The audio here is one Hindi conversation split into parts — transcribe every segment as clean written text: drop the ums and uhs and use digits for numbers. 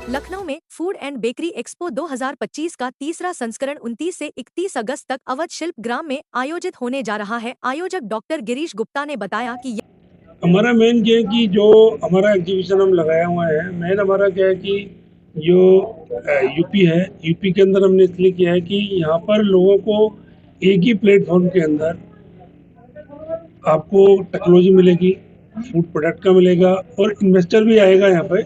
लखनऊ में फूड एंड बेकरी एक्सपो 2025 का तीसरा संस्करण 29 से 31 अगस्त तक अवध शिल्प ग्राम में आयोजित होने जा रहा है। आयोजक डॉक्टर गिरीश गुप्ता ने बताया कि हमारा मेन क्या है कि जो हमारा एग्जीबिशन हम लगाया हुआ है, मेन हमारा क्या है कि जो यूपी है, यूपी के अंदर हमने इसलिए किया है कि यहाँ पर लोगों को एक ही प्लेटफॉर्म के अंदर आपको टेक्नोलॉजी मिलेगी, फूड प्रोडक्ट का मिलेगा और इन्वेस्टर भी आएगा यहाँ पर,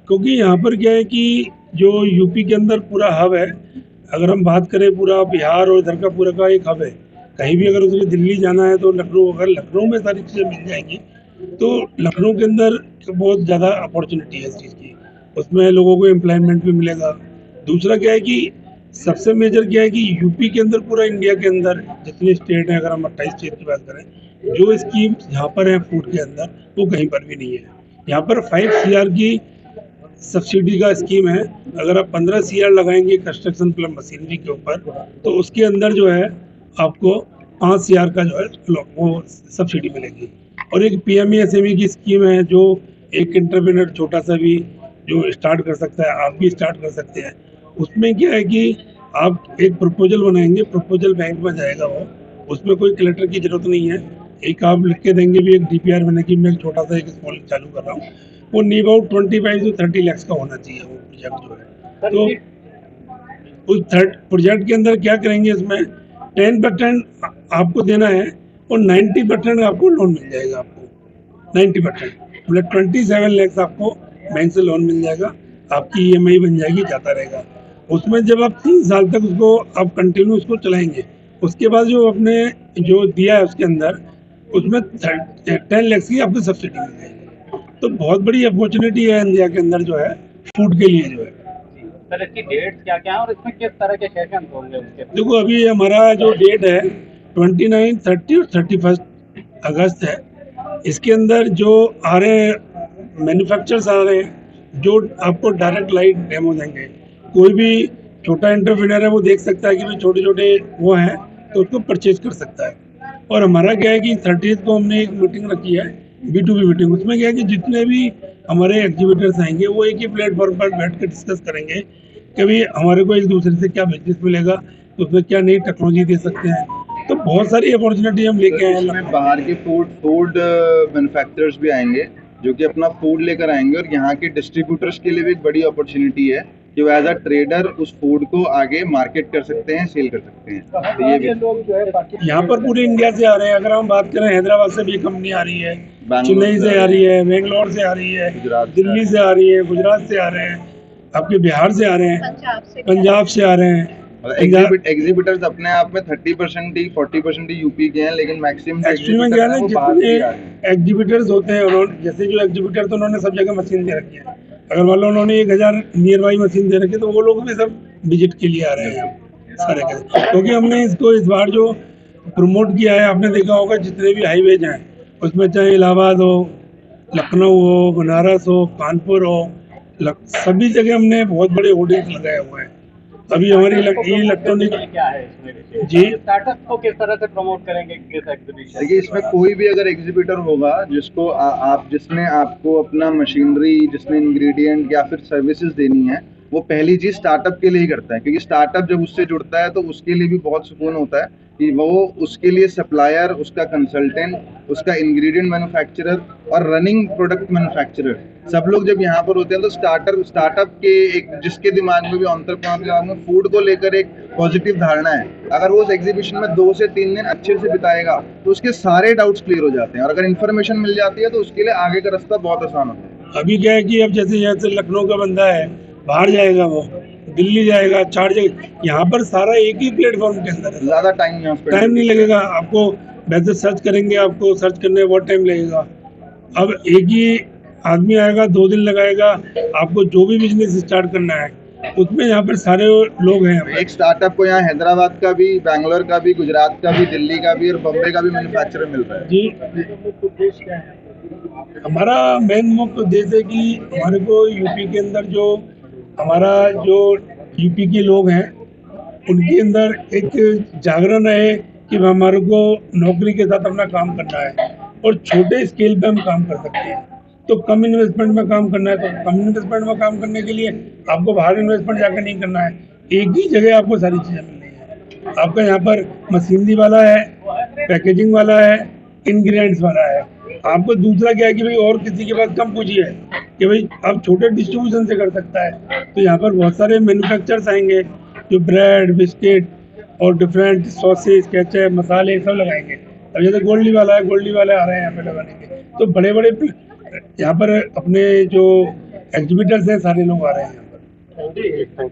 क्योंकि यहाँ पर क्या है कि जो यूपी के अंदर पूरा हब है। अगर हम बात करें पूरा बिहार और इधर का पूरा का एक हब है, कहीं भी अगर उसमें दिल्ली जाना है तो लखनऊ, अगर लखनऊ में सारी चीज़ें मिल जाएंगी तो लखनऊ के अंदर बहुत ज़्यादा अपॉर्चुनिटी है इस चीज़ की, उसमें लोगों को एम्प्लॉयमेंट भी मिलेगा। दूसरा क्या है कि सबसे मेजर क्या है कि यूपी के अंदर पूरा इंडिया के अंदर जितने स्टेट हैं, अगर हम 28 स्टेट की बात करें, जो स्कीम यहाँ पर है फूड के अंदर वो कहीं पर भी नहीं है। यहाँ पर 5 CR की सब्सिडी का स्कीम है। अगर आप 15 CR लगाएंगे कंस्ट्रक्शन प्लस मशीनरी के ऊपर तो उसके अंदर जो है आपको 5 CR का जो है वो सब्सिडी मिलेगी। और एक PME-SME की स्कीम है जो एक एंटरप्रेन्योर छोटा सा भी जो स्टार्ट कर सकता है, आप भी स्टार्ट कर सकते हैं। उसमें क्या है कि आप एक प्रपोजल बनाएंगे, प्रपोजल बैंक में जाएगा वो, उसमें कोई कलेक्टर की जरूरत नहीं है। एक आप लिख के देंगे भी, एक DPR बने कि मैं छोटा सा एक स्मॉल चालू कर रहा हूँ, वो नियर अबाउट 25 से 30 लाख का होना चाहिए वो प्रोजेक्ट जो है। तो उस प्रोजेक्ट के अंदर क्या करेंगे, इसमें 10% आपको देना है और 90% आपको लोन मिल जाएगा। आपको 90% मतलब 27 लाख आपको बैंक से लोन मिल जाएगा, आपकी EMI बन जाएगी, जाता रहेगा। उसमें जब आप 3 साल तक उसको आप कंटिन्यू उसको चलाएंगे, उसके बाद जो आपने जो दिया है उसके अंदर उसमें 10 लाख की आपको सब्सिडी मिल जाएगी। तो बहुत बड़ी अपॉर्चुनिटी है इंडिया के अंदर जो है फूड के लिए जो है। सर इसकी डेट्स क्या क्या है और इसमें किस तरह के सेशन होंगे उसके? देखो अभी हमारा जो डेट है 29, 30 और 31 अगस्त है। इसके अंदर जो आ रहे हैं मैन्युफैक्चरर्स आ रहे हैं जो आपको डायरेक्ट लाइव डेमो देंगे। कोई भी छोटा एंटरप्रेन्योर है वो देख सकता है कि भाई छोटे छोटे वो हैं तो उसको परचेज कर सकता है। और हमारा क्या है कि 30 को हमने एक मीटिंग रखी है, B2B मीटिंग। उसमें क्या है कि जितने भी हमारे एग्जीबिटर्स आएंगे वो एक ही प्लेटफॉर्म पर बैठ कर डिस्कस करेंगे कि भाई हमारे को एक दूसरे से क्या बिजनेस मिलेगा, तो उसमें क्या नई टेक्नोलॉजी दे सकते हैं। तो बहुत सारी अपॉर्चुनिटी हम लेके आए हैं। बाहर के फूड मैन्युफैक्चरर्स भी आएंगे जो कि अपना फूड लेकर आएंगे और यहाँ के डिस्ट्रीब्यूटर्स के लिए भी एक बड़ी अपॉर्चुनिटी है कि वो एज अ ट्रेडर उस फूड को आगे मार्केट कर सकते हैं, सेल कर सकते हैं। तो ये भी लोग जो है यहाँ पर पूरे इंडिया से आ रहे हैं। अगर हम बात करें हैदराबाद से भी कंपनी आ रही है, चेन्नई से आ रही है, बेंगलोर से आ रही है, दिल्ली से आ रही है, गुजरात से आ रहे हैं, आपके बिहार से आ रहे हैं, पंजाब से आ रहे हैं। एग्जीबिटर्स अपने आप में 30% ही 40% ही यूपी के हैं, लेकिन मैक्सिमम एक्चुअली में क्या है, जितने एग्जीबिटर्स होते हैं उन्होंने, जैसे जो एग्जीबिटर तो उन्होंने सब जगह मशीन दे रखी है। अगर मान लो उन्होंने 1000 नियर बाई मशीन दे रखी है तो वो लोग भी सब विजिट के लिए आ रहे हैं सारे के, क्योंकि हमने इसको इस बार जो प्रमोट किया है, आपने देखा होगा जितने भी हाईवेज हैं उसमें चाहे इलाहाबाद हो, लखनऊ हो, बनारस हो, कानपुर हो, सभी जगह हमने बहुत बड़े होर्डिंग्स लगाए हुए हैं। अभी हमारी इलेक्ट्रॉनिक क्या है इसमें जी स्टार्टअप को किस तरह से प्रमोट करेंगे इस एग्जीबिशन? देखिए, इसमें कोई भी अगर एग्जीबिटर होगा जिसको आप जिसने आपको अपना मशीनरी, जिसने इंग्रेडिएंट या फिर सर्विसेज देनी है, वो पहली चीज स्टार्टअप के लिए ही करता है, क्योंकि स्टार्टअप जब उससे जुड़ता है तो उसके लिए भी बहुत सुकून होता है कि वो उसके लिए सप्लायर, उसका कंसल्टेंट, उसका इंग्रेडिएंट मैन्युफैक्चरर और रनिंग प्रोडक्ट मैन्युफैक्चरर सब लोग जब यहाँ पर होते हैं तो स्टार्टअप के एक जिसके दिमाग में भी एंटरप्रेन्योर के दिमाग में फूड को लेकर एक पॉजिटिव धारणा है, अगर वो उस एग्जीबिशन में 2 से 3 दिन अच्छे से बिताएगा तो उसके सारे डाउट्स क्लियर हो जाते हैं और अगर इन्फॉर्मेशन मिल जाती है तो उसके लिए आगे का रास्ता बहुत आसान होता है। अभी क्या है कि अब जैसे यहाँ से लखनऊ का बंदा है, बाहर जाएगा, वो दिल्ली जाएगा, 4 जगह, यहाँ पर सारा एक ही प्लेटफॉर्म के अंदर है। ज्यादा टाइम नहीं लगेगा आपको, वैसे सर्च करेंगे आपको सर्च करने में बहुत टाइम लगेगा। अब एक ही आदमी आएगा, 2 दिन लगाएगा, आपको जो भी बिजनेस स्टार्ट करना है उसमें यहाँ पर सारे लोग हैं। एक स्टार्टअप को यहाँ हैदराबाद का भी, बैंगलोर का भी, गुजरात का भी, दिल्ली का भी और बम्बई का भी मैन्युफैक्चरर मिल रहा है। जी, हमारा मेन मुख्य उद्देश्य है कि हमारे को यूपी के अंदर जो हमारा जो यूपी के लोग हैं उनके अंदर एक जागरण है कि हमारे को नौकरी के साथ अपना काम करना है और छोटे स्केल पे हम काम कर सकते हैं। तो कम इन्वेस्टमेंट में काम करना है, तो कम इन्वेस्टमेंट में काम करने के लिए आपको बाहर इन्वेस्टमेंट जाकर नहीं करना है, एक ही जगह आपको सारी चीज़ें मिल रही है। आपका यहाँ पर मशीनरी वाला है, पैकेजिंग वाला है, इंग्रेडिएंट्स वाला है। आपको दूसरा क्या है कि भाई और किसी के पास कम पूंजी है कि भाई आप छोटे डिस्ट्रीब्यूशन से कर सकता है, तो यहाँ पर बहुत सारे मैन्युफैक्चरर्स आएंगे जो ब्रेड, बिस्किट और डिफरेंट सॉसेज, केचप, मसाले सब लगाएंगे। अब जैसे गोल्डी वाला है, गोल्डी वाले आ रहे हैं यहाँ पे लगाने के, तो बड़े बड़े यहाँ पर अपने जो एग्जीबिटर्स हैं सारे लोग आ रहे हैं यहाँ पर।